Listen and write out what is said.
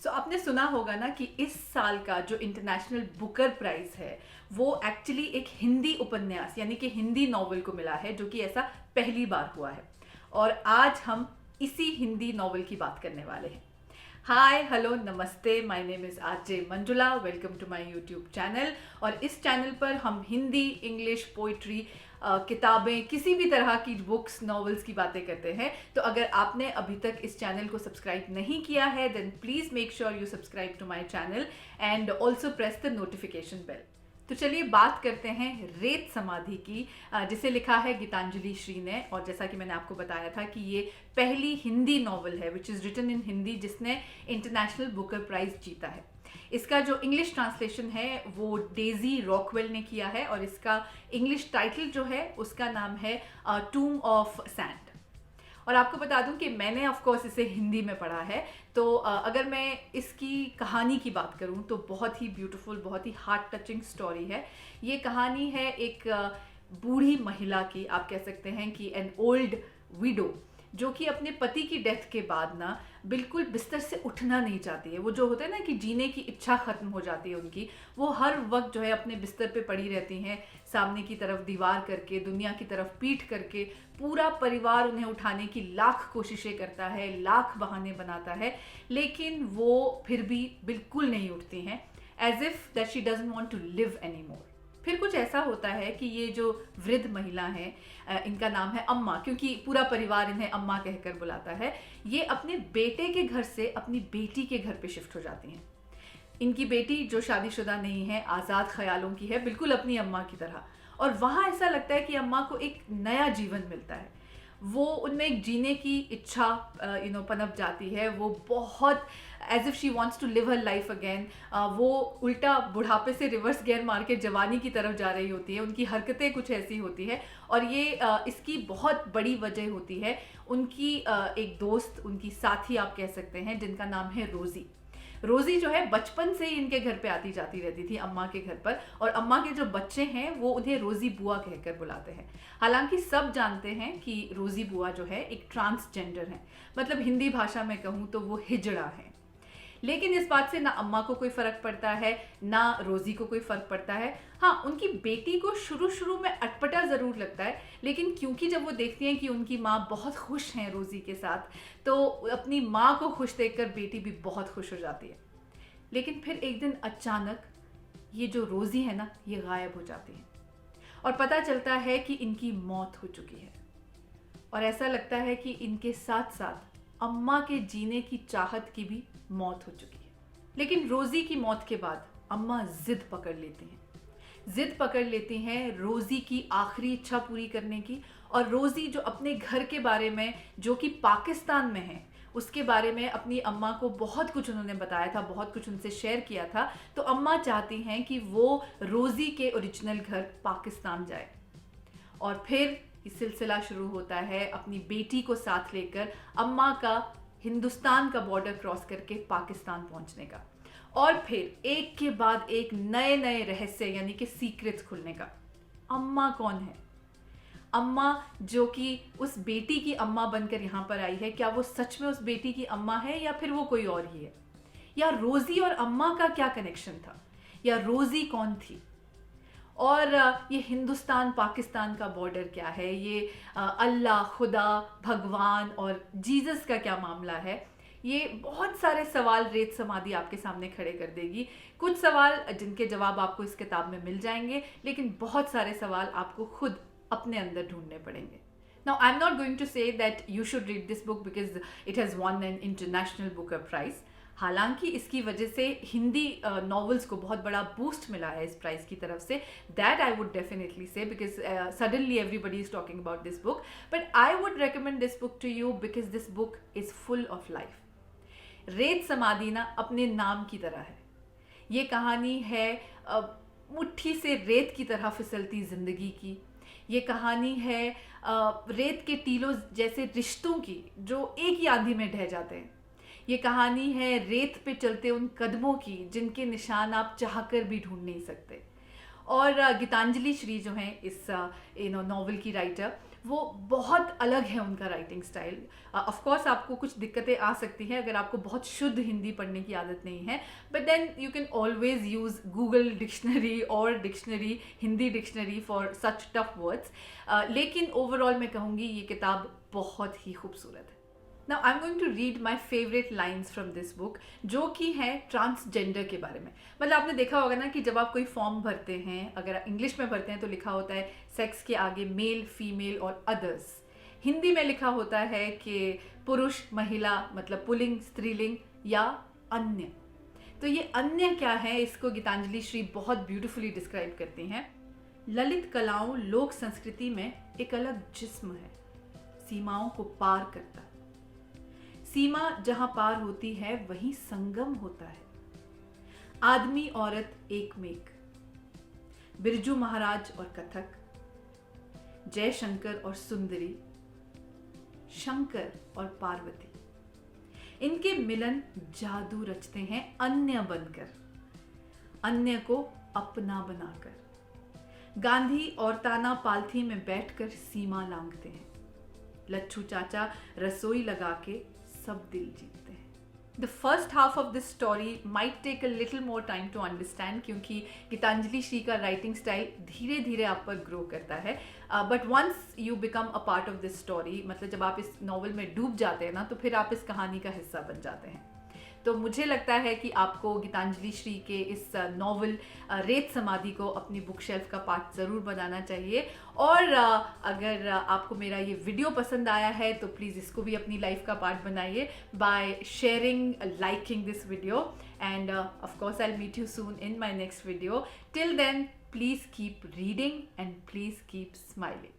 आपने सुना होगा ना कि इस साल का जो इंटरनेशनल बुकर प्राइज है वो एक्चुअली एक हिंदी उपन्यास यानी कि हिंदी नॉवल को मिला है, जो कि ऐसा पहली बार हुआ है। और आज हम इसी हिंदी नॉवल की बात करने वाले हैं। हाय हेलो नमस्ते, my name is RJ Manjula. Welcome to my YouTube channel. और इस चैनल पर हम हिंदी, इंग्लिश, पोइट्री, किताबें, किसी भी तरह की बुक्स, नॉवेल्स की बातें करते हैं। तो अगर आपने अभी तक इस चैनल को सब्सक्राइब नहीं किया है then please make sure you subscribe to my channel and also press the notification bell. तो चलिए बात करते हैं रेत समाधि की, जिसे लिखा है गीतांजलि श्री ने। और जैसा कि मैंने आपको बताया था कि ये पहली हिंदी नॉवल है which is written in Hindi जिसने इंटरनेशनल बुकर प्राइज जीता है। इसका जो इंग्लिश ट्रांसलेशन है वो डेजी रॉकवेल ने किया है और इसका इंग्लिश टाइटल जो है उसका नाम है टूम ऑफ सैंड। और आपको बता दूं कि मैंने ऑफ कोर्स इसे हिंदी में पढ़ा है। तो अगर मैं इसकी कहानी की बात करूं तो बहुत ही ब्यूटीफुल, बहुत ही हार्ट टचिंग स्टोरी है। ये कहानी है एक बूढ़ी महिला की, आप कह सकते हैं कि एन ओल्ड विडो, जो कि अपने पति की डेथ के बाद ना बिल्कुल बिस्तर से उठना नहीं चाहती है। वो जो होता है ना कि जीने की इच्छा खत्म हो जाती है उनकी, वो हर वक्त जो है अपने बिस्तर पे पड़ी रहती हैं, सामने की तरफ दीवार करके, दुनिया की तरफ पीठ करके। पूरा परिवार उन्हें उठाने की लाख कोशिशें करता है, लाख बहाने बनाता है, लेकिन वो फिर भी बिल्कुल नहीं उठती हैं, as if that she doesn't want to live any more. फिर कुछ ऐसा होता है कि ये जो वृद्ध महिला है, इनका नाम है अम्मा, क्योंकि पूरा परिवार इन्हें अम्मा कहकर बुलाता है, ये अपने बेटे के घर से अपनी बेटी के घर पे शिफ्ट हो जाती हैं। इनकी बेटी जो शादीशुदा नहीं है, आज़ाद ख्यालों की है, बिल्कुल अपनी अम्मा की तरह। और वहाँ ऐसा लगता है कि अम्मा को एक नया जीवन मिलता है। वो उनमें एक जीने की इच्छा पनप जाती है। वो बहुत as if she wants to live her life again. वो उल्टा बुढ़ापे से रिवर्स गियर मार के जवानी की तरफ जा रही होती है। उनकी हरकतें कुछ ऐसी होती है और ये इसकी बहुत बड़ी वजह होती है उनकी एक दोस्त, उनकी साथी आप कह सकते हैं, जिनका नाम है रोज़ी। रोज़ी जो है बचपन से ही इनके घर पे आती जाती रहती थी, अम्मा के घर पर। और अम्मा के जो बच्चे हैं वो उन्हें रोज़ी बुआ कहकर बुलाते हैं। हालांकि सब जानते हैं कि रोज़ी बुआ जो है एक ट्रांसजेंडर है, मतलब हिंदी भाषा में कहूँ तो वो हिजड़ा है। लेकिन इस बात से ना अम्मा को कोई फर्क पड़ता है ना रोज़ी को कोई फर्क पड़ता है। हाँ, उनकी बेटी को शुरू शुरू में अटपटा ज़रूर लगता है, लेकिन क्योंकि जब वो देखती हैं कि उनकी माँ बहुत खुश हैं रोज़ी के साथ, तो अपनी माँ को खुश देखकर बेटी भी बहुत खुश हो जाती है। लेकिन फिर एक दिन अचानक ये जो रोज़ी है ना, ये गायब हो जाती है और पता चलता है कि इनकी मौत हो चुकी है। और ऐसा लगता है कि इनके साथ साथ अम्मा के जीने की चाहत की भी मौत हो चुकी है। लेकिन रोज़ी की मौत के बाद अम्मा जिद पकड़ लेती हैं। जिद पकड़ लेती हैं रोज़ी की आखिरी इच्छा पूरी करने की। और रोज़ी जो अपने घर के बारे में, जो कि पाकिस्तान में है, उसके बारे में अपनी अम्मा को बहुत कुछ उन्होंने बताया था, बहुत कुछ उनसे शेयर किया था। तो अम्मा चाहती हैं कि वो रोज़ी के ओरिजिनल घर पाकिस्तान जाए। और फिर सिलसिला शुरू होता है अपनी बेटी को साथ लेकर अम्मा का हिंदुस्तान का बॉर्डर क्रॉस करके पाकिस्तान पहुंचने का। और फिर एक के बाद एक नए नए रहस्य यानी कि सीक्रेट्स खुलने का। अम्मा कौन है? अम्मा जो कि उस बेटी की अम्मा बनकर यहाँ पर आई है, क्या वो सच में उस बेटी की अम्मा है या फिर वो कोई और ही है? या रोज़ी और अम्मा का क्या कनेक्शन था? या रोज़ी कौन थी? और ये हिंदुस्तान पाकिस्तान का बॉर्डर क्या है? ये अल्लाह, खुदा, भगवान और जीसस का क्या मामला है? ये बहुत सारे सवाल रेत समाधि आपके सामने खड़े कर देगी। कुछ सवाल जिनके जवाब आपको इस किताब में मिल जाएंगे, लेकिन बहुत सारे सवाल आपको खुद अपने अंदर ढूंढने पड़ेंगे। Now, I'm not going to say that you should read this book because it has won an international Booker Prize. हालांकि इसकी वजह से हिंदी नॉवेल्स को बहुत बड़ा बूस्ट मिला है इस प्राइज की तरफ से, that I would definitely say, because suddenly everybody is talking about this book. But I would recommend this book to you because this book is full of life. Ret Samadhi ना अपने नाम की तरह है। ये कहानी है मुट्ठी से रेत की तरह फिसलती जिंदगी की। ये कहानी है रेत के टीलों जैसे रिश्तों की जो एक ही आंधी में ढह जाते हैं। ये कहानी है रेत पे चलते उन कदमों की जिनके निशान आप चाहकर भी ढूंढ नहीं सकते। और गीतांजलि श्री जो हैं इस नॉवल की राइटर, वो बहुत अलग है उनका राइटिंग स्टाइल। ऑफ कोर्स आपको कुछ दिक्कतें आ सकती हैं अगर आपको बहुत शुद्ध हिंदी पढ़ने की आदत नहीं है, but then you can always use Google dictionary और dictionary, Hindi dictionary for such tough words. लेकिन ओवरऑल मैं कहूँगी ये किताब बहुत ही खूबसूरत है। Now I am going to read my favourite lines from this book, जो कि है ट्रांसजेंडर के बारे में। मतलब आपने देखा होगा ना कि जब आप कोई फॉर्म भरते हैं, अगर इंग्लिश में भरते हैं तो लिखा होता है सेक्स के आगे मेल, फीमेल और अदर्स। हिंदी में लिखा होता है कि पुरुष, महिला, मतलब पुल्लिंग, स्त्रीलिंग या अन्य। तो ये अन्य क्या है, इसको गीतांजलि श्री बहुत ब्यूटिफुली डिस्क्राइब करती हैं। ललित कलाओं लोक संस्कृति में एक अलग जिस्म है, सीमाओं को पार करता। सीमा जहां पार होती है वहीं संगम होता है। आदमी औरत एक में एक, बिरजू महाराज और कथक, जयशंकर और सुंदरी, शंकर और पार्वती, इनके मिलन जादू रचते हैं अन्य बनकर, अन्य को अपना बनाकर। गांधी और ताना पालथी में बैठकर सीमा लांघते हैं। लच्छू चाचा रसोई लगा के सब दिल जीतते हैं। The first half of this story might take a little more time to understand, क्योंकि गीतांजलि श्री का राइटिंग स्टाइल धीरे धीरे आप पर ग्रो करता है। But once you become a part of this story, मतलब जब आप इस नॉवल में डूब जाते हैं ना, तो फिर आप इस कहानी का हिस्सा बन जाते हैं। तो मुझे लगता है कि आपको गीतांजलि श्री के इस नॉवल रेत समाधि को अपनी बुक शेल्फ का पार्ट ज़रूर बनाना चाहिए। और अगर आपको मेरा ये वीडियो पसंद आया है तो प्लीज़ इसको भी अपनी लाइफ का पार्ट बनाइए by sharing, liking this video, and of course I will meet you soon in my next video. Till then, please keep reading and please keep smiling.